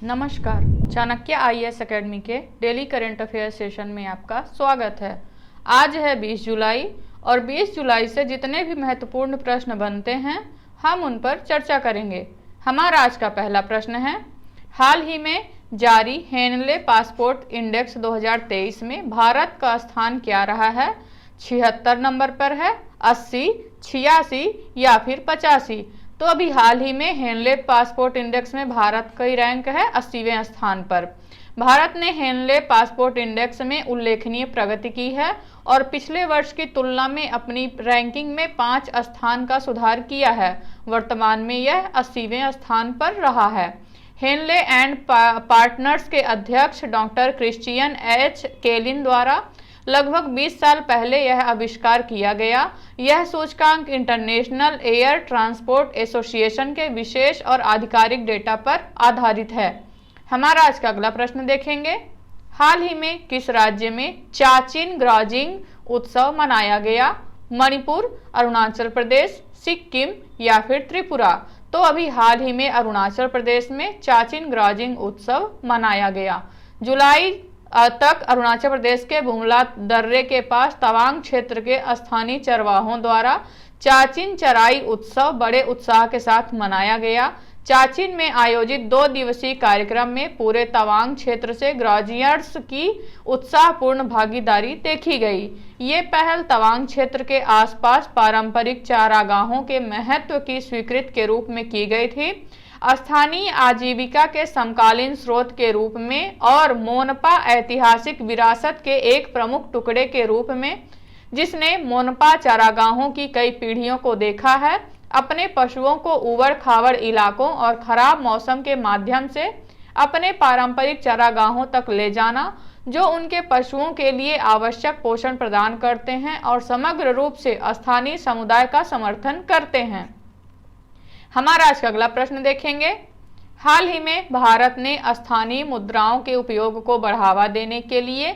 नमस्कार। Chanakya IAS academy के daily current affair session में आपका स्वागत है। आज है 20 जुलाई और 20 जुलाई से जितने भी महत्वपूर्ण प्रश्न बनते हैं हम उन पर चर्चा करेंगे। हमारा आज का पहला प्रश्न है, हाल ही में जारी हेनले पासपोर्ट इंडेक्स 2023 में भारत का स्थान क्या रहा है? 76 नंबर पर है, 80, 86 या फिर 85? तो अभी हाल ही में हेनले पासपोर्ट इंडेक्स में भारत का रैंक है 80वें स्थान पर। भारत ने हेनले पासपोर्ट इंडेक्स में उल्लेखनीय प्रगति की है और पिछले वर्ष की तुलना में अपनी रैंकिंग में 5 स्थान का सुधार किया है। वर्तमान में यह 80वें स्थान पर रहा है। हेनले एंड पार्टनर्स के अध्यक्ष डॉक्टर क्रिश्चियन एच केलिन द्वारा लगभग 20 साल पहले यह आविष्कार किया गया। यह सूचकांक इंटरनेशनल एयर ट्रांसपोर्ट एसोसिएशन के विशेष और आधिकारिक डेटा पर आधारित है। हमारा आज का अगला प्रश्न देखेंगे, हाल ही में किस राज्य में चाचिन ग्राजिंग उत्सव मनाया गया? मणिपुर, अरुणाचल प्रदेश, सिक्किम या फिर त्रिपुरा? तो अभी हाल ही में अरुणाचल प्रदेश में चाचिन ग्राजिंग उत्सव मनाया गया। जुलाई तक अरुणाचल प्रदेश के बुमला दर्रे के पास तवांग क्षेत्र के स्थानीय चरवाहों द्वारा चाचिन चराई उत्सव बड़े उत्साह के साथ मनाया गया। चाचिन में आयोजित 2 दिवसीय कार्यक्रम में पूरे तवांग क्षेत्र से ग्राजियर्स की उत्साहपूर्ण भागीदारी देखी गई। ये पहल तवांग क्षेत्र के आसपास पारंपरिक चारागाहों के महत्व की स्वीकृति के रूप में की गई थी, स्थानीय आजीविका के समकालीन स्रोत के रूप में और मोनपा ऐतिहासिक विरासत के एक प्रमुख टुकड़े के रूप में, जिसने मोनपा चारागाहों की कई पीढ़ियों को देखा है। अपने पशुओं को उबड़ खाबड़ इलाकों और खराब मौसम के माध्यम से अपने पारंपरिक चारागाहों तक ले जाना, जो उनके पशुओं के लिए आवश्यक पोषण प्रदान करते हैं और समग्र रूप से स्थानीय समुदाय का समर्थन करते हैं। हमारा आज का अगला प्रश्न देखेंगे, हाल ही में भारत ने स्थानीय मुद्राओं के उपयोग को बढ़ावा देने के लिए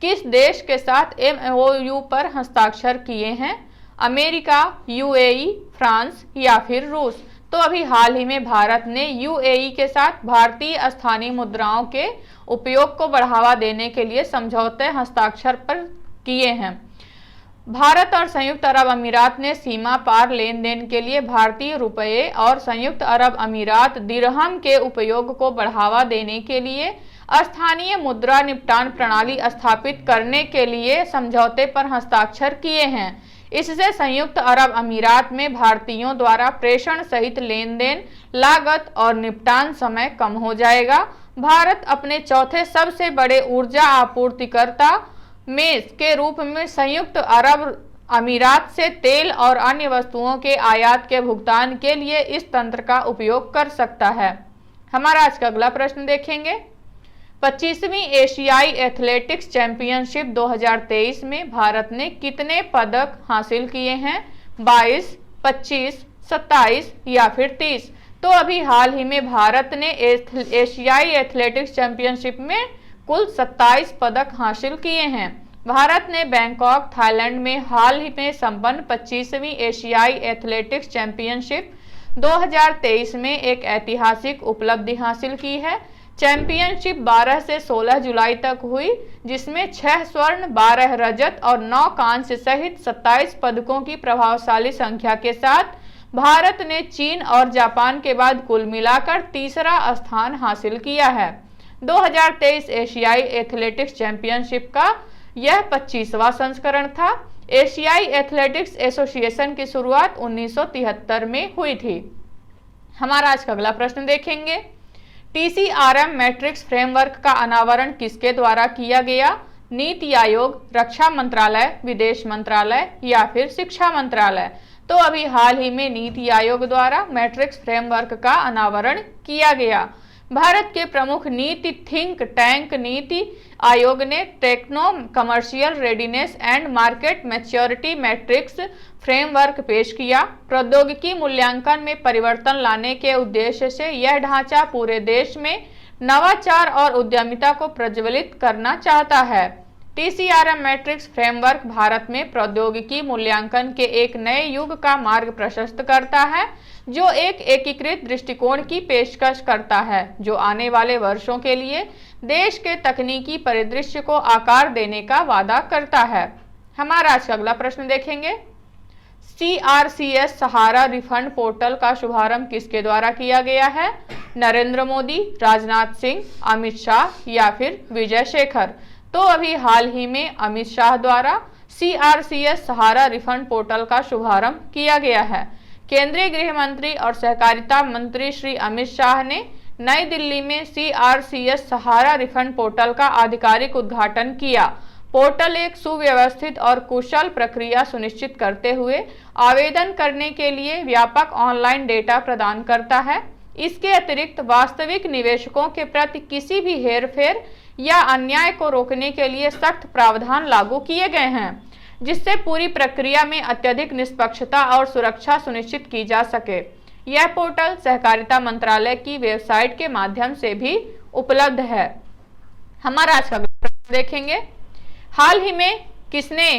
किस देश के साथ MOU पर हस्ताक्षर किए हैं? अमेरिका, UAE, फ्रांस या फिर रूस? तो अभी हाल ही में भारत ने UAE के साथ भारतीय स्थानीय मुद्राओं के उपयोग को बढ़ावा देने के लिए समझौते हस्ताक्षर पर किए हैं। भारत और संयुक्त अरब अमीरात ने सीमा पार लेन देन के लिए भारतीय रुपये और संयुक्त अरब अमीरात दिरहम के उपयोग को बढ़ावा देने के लिए स्थानीय मुद्रा निपटान प्रणाली स्थापित करने के लिए समझौते पर हस्ताक्षर किए हैं। इससे संयुक्त अरब अमीरात में भारतीयों द्वारा प्रेषण सहित लेन देन लागत और निपटान समय कम हो जाएगा। भारत अपने चौथे सबसे बड़े ऊर्जा आपूर्तिकर्ता में के रूप में संयुक्त अरब अमीरात से तेल और अन्य वस्तुओं के आयात के भुगतान के लिए इस तंत्र का उपयोग कर सकता है। हमारा आज का अगला प्रश्न देखेंगे, 25वीं एशियाई एथलेटिक्स चैंपियनशिप 2023 में भारत ने कितने पदक हासिल किए हैं? 22, 25, 27 या फिर 30? तो अभी हाल ही में भारत ने एशियाई एथलेटिक्स चैंपियनशिप में कुल 27 पदक हासिल किए हैं। भारत ने बैंकॉक, थाईलैंड में हाल ही में संपन्न 25वीं एशियाई एथलेटिक्स चैंपियनशिप 2023 में एक ऐतिहासिक उपलब्धि हासिल की है। चैंपियनशिप 12 से 16 जुलाई तक हुई, जिसमें 6 स्वर्ण, 12 रजत और 9 कांस्य सहित 27 पदकों की प्रभावशाली संख्या के साथ भारत ने चीन और जापान के बाद कुल मिलाकर तीसरा स्थान हासिल किया है। 2023 एशियाई एथलेटिक्स चैंपियनशिप का यह 25वां संस्करण था। एशियाई एथलेटिक्स एसोसिएशन की शुरुआत 1973 में हुई थी। हमारा आज का अगला प्रश्न देखेंगे, TCRM मैट्रिक्स फ्रेमवर्क का अनावरण किसके द्वारा किया गया? नीति आयोग, रक्षा मंत्रालय, विदेश मंत्रालय या फिर शिक्षा मंत्रालय? तो अभी हाल ही में नीति आयोग द्वारा मैट्रिक्स फ्रेमवर्क का अनावरण किया गया। भारत के प्रमुख नीति थिंक टैंक नीति आयोग ने techno commercial readiness and market maturity matrix framework पेश किया। प्रौद्योगिकी मूल्यांकन में परिवर्तन लाने के उद्देश्य से यह ढांचा पूरे देश में नवाचार और उद्यमिता को प्रज्वलित करना चाहता है। TCRM मैट्रिक्स फ्रेमवर्क भारत में प्रौद्योगिकी मूल्यांकन के एक नए युग का मार्ग प्रशस्त करता है, जो एक एकीकृत दृष्टिकोण की पेशकश करता है, जो आने वाले वर्षों के लिए देश के तकनीकी परिदृश्य को आकार देने का वादा करता है। हमारा आज का अगला प्रश्न देखेंगे। CRCS सहारा रिफंड पोर्टल का शुभारंभ किसके द्वारा किया गया है? नरेंद्र मोदी, राजनाथ सिंह, अमित शाह या फिर विजय शेखर? तो अभी हाल ही में अमित शाह द्वारा CRCS सहारा रिफंड पोर्टल का शुभारंभ किया गया है। केंद्रीय गृह मंत्री और सहकारिता मंत्री श्री अमित शाह ने नई दिल्ली में CRCS सहारा रिफंड पोर्टल का आधिकारिक उद्घाटन किया। पोर्टल एक सुव्यवस्थित और कुशल प्रक्रिया सुनिश्चित करते हुए आवेदन करने के लिए व्यापक ऑनलाइन डेटा प्रदान करता है। इसके अतिरिक्त वास्तविक निवेशकों के प्रति किसी भी हेरफेर या अन्याय को रोकने के लिए सख्त प्रावधान लागू किए गए हैं, जिससे पूरी प्रक्रिया में अत्यधिक निष्पक्षता और सुरक्षा सुनिश्चित की जा सके। यह पोर्टल सहकारिता मंत्रालय की वेबसाइट के माध्यम से भी उपलब्ध है। हमारा आज का प्रश्न देखेंगे। हाल ही में किसने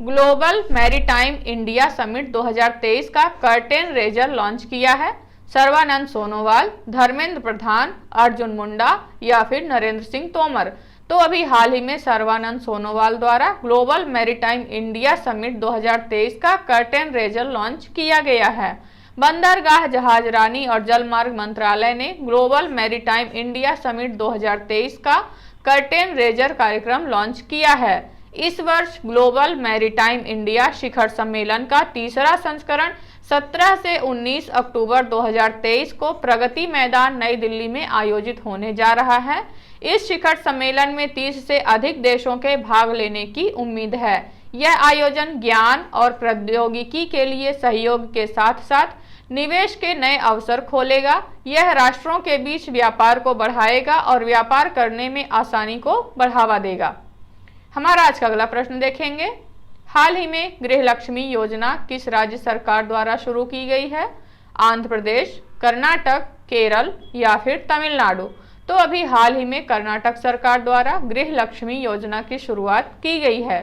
ग्लोबल मैरीटाइम इंडिया समिट 2023 का कर्टेन रेजर लॉन्च किया है? सर्बानंद सोनोवाल, धर्मेंद्र प्रधान, अर्जुन मुंडा या फिर नरेंद्र सिंह तोमर? तो अभी हाल ही में सर्बानंद सोनोवाल द्वारा ग्लोबल मैरीटाइम इंडिया समिट 2023 का कर्टेन रेजर लॉन्च किया गया है। बंदरगाह, जहाजरानी और जलमार्ग मंत्रालय ने ग्लोबल मैरीटाइम इंडिया समिट 2023 का कर्टेन रेजर कार्यक्रम लॉन्च किया है। इस वर्ष ग्लोबल मैरीटाइम इंडिया शिखर सम्मेलन का तीसरा संस्करण 17 से 19 अक्टूबर 2023 को प्रगति मैदान नई दिल्ली में आयोजित होने जा रहा है। इस शिखर सम्मेलन में 30 से अधिक देशों के भाग लेने की उम्मीद है। यह आयोजन ज्ञान और प्रौद्योगिकी के लिए सहयोग के साथ साथ निवेश के नए अवसर खोलेगा। यह राष्ट्रों के बीच व्यापार को बढ़ाएगा और व्यापार करने में आसानी को बढ़ावा देगा। हमारा आज का अगला प्रश्न देखेंगे। हाल ही में गृह लक्ष्मी योजना किस राज्य सरकार द्वारा शुरू की गई है? आंध्र प्रदेश, कर्नाटक, केरल या फिर तमिलनाडु? तो अभी हाल ही में कर्नाटक सरकार द्वारा गृह लक्ष्मी योजना की शुरुआत की गई है।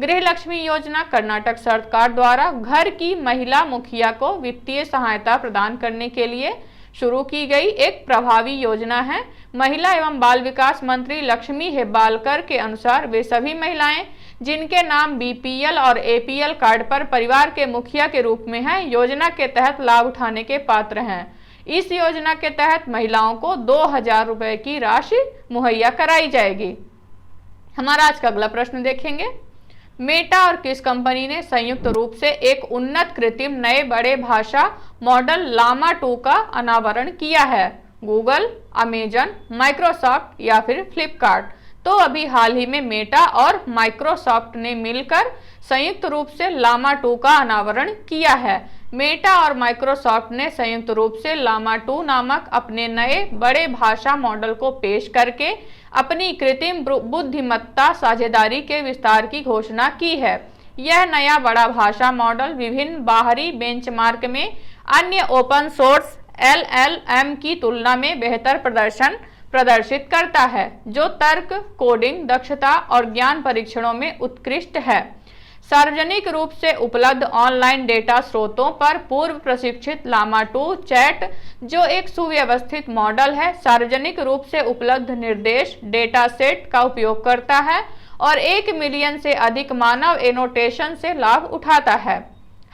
गृह लक्ष्मी योजना कर्नाटक सरकार द्वारा घर की महिला मुखिया को वित्तीय सहायता प्रदान करने के लिए शुरू की गई एक प्रभावी योजना है। महिला एवं बाल विकास मंत्री लक्ष्मी हेब्बालकर के अनुसार वे सभी महिलाएं जिनके नाम BPL और APL कार्ड पर परिवार के मुखिया के रूप में हैं, योजना के तहत लाभ उठाने के पात्र हैं। इस योजना के तहत महिलाओं को 2000 रुपए की राशि मुहैया कराई जाएगी। हमारा आज का अगला प्रश्न देखेंगे। मेटा और किस कंपनी ने संयुक्त रूप से एक उन्नत कृत्रिम नए बड़े भाषा मॉडल लामा 2 का अनावरण किया है? गूगल, अमेजन, माइक्रोसॉफ्ट या फिर फ्लिपकार्ट? तो अभी हाल ही में मेटा और माइक्रोसॉफ्ट ने मिलकर संयुक्त रूप से लामा 2 का अनावरण किया है। मेटा और माइक्रोसॉफ्ट ने संयुक्त रूप से लामा 2 नामक अपने नए बड़े भाषा मॉडल को पेश करके अपनी कृत्रिम बुद्धिमत्ता साझेदारी के विस्तार की घोषणा की है। यह नया बड़ा भाषा मॉडल विभिन्न बाहरी बेंचमार्क में अन्य ओपन सोर्स LLM की तुलना में बेहतर प्रदर्शन प्रदर्शित करता है, जो तर्क, कोडिंग दक्षता और ज्ञान परीक्षणों में उत्कृष्ट है। सार्वजनिक रूप से उपलब्ध ऑनलाइन डेटा स्रोतों पर पूर्व प्रशिक्षित लामा 2 चैट, जो एक सुव्यवस्थित मॉडल है, सार्वजनिक रूप से उपलब्ध निर्देश डेटा सेट का उपयोग करता है और 1 मिलियन से अधिक मानव एनोटेशन से लाभ उठाता है।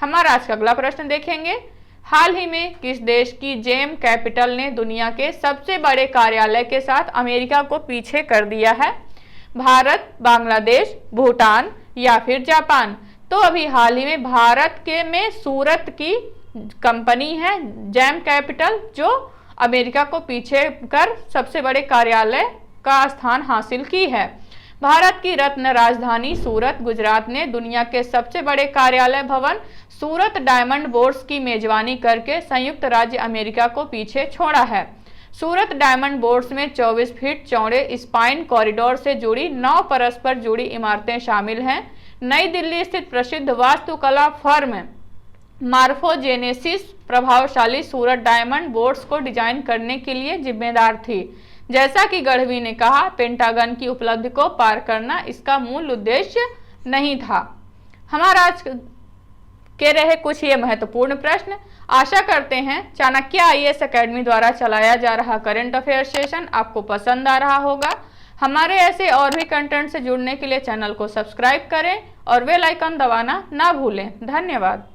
हमारा आज का अगला प्रश्न देखेंगे। हाल ही में किस देश की जेम कैपिटल ने दुनिया के सबसे बड़े कार्यालय के साथ अमेरिका को पीछे कर दिया है? भारत, बांग्लादेश, भूटान या फिर जापान? तो अभी हाल ही में भारत के में सूरत की कंपनी है जेम कैपिटल, जो अमेरिका को पीछे कर सबसे बड़े कार्यालय का स्थान हासिल की है। भारत की रत्न राजधानी सूरत, गुजरात ने दुनिया के सबसे बड़े कार्यालय भवन सूरत डायमंड बोर्ड्स की मेजबानी करके संयुक्त राज्य अमेरिका को पीछे छोड़ा है। सूरत डायमंड बोर्ड्स में 24 फीट चौड़े स्पाइन कॉरिडोर से जुड़ी 9 परस्पर जुड़ी इमारतें शामिल हैं। नई दिल्ली स्थित प्रसिद्ध वास्तुकला फर्म मार्फोजेनेसिस प्रभावशाली सूरत डायमंड बोर्ड्स को डिजाइन करने के लिए जिम्मेदार थी। जैसा कि गढ़वी ने कहा, पेंटागन की उपलब्धि को पार करना इसका मूल उद्देश्य नहीं था। हमारा आज के रहे कुछ ये महत्वपूर्ण प्रश्न। आशा करते हैं चाणक्य आईएएस एकेडमी द्वारा चलाया जा रहा करंट अफेयर सेशन आपको पसंद आ रहा होगा। हमारे ऐसे और भी कंटेंट से जुड़ने के लिए चैनल को सब्सक्राइब करें और बेल आइकन दबाना ना भूलें। धन्यवाद।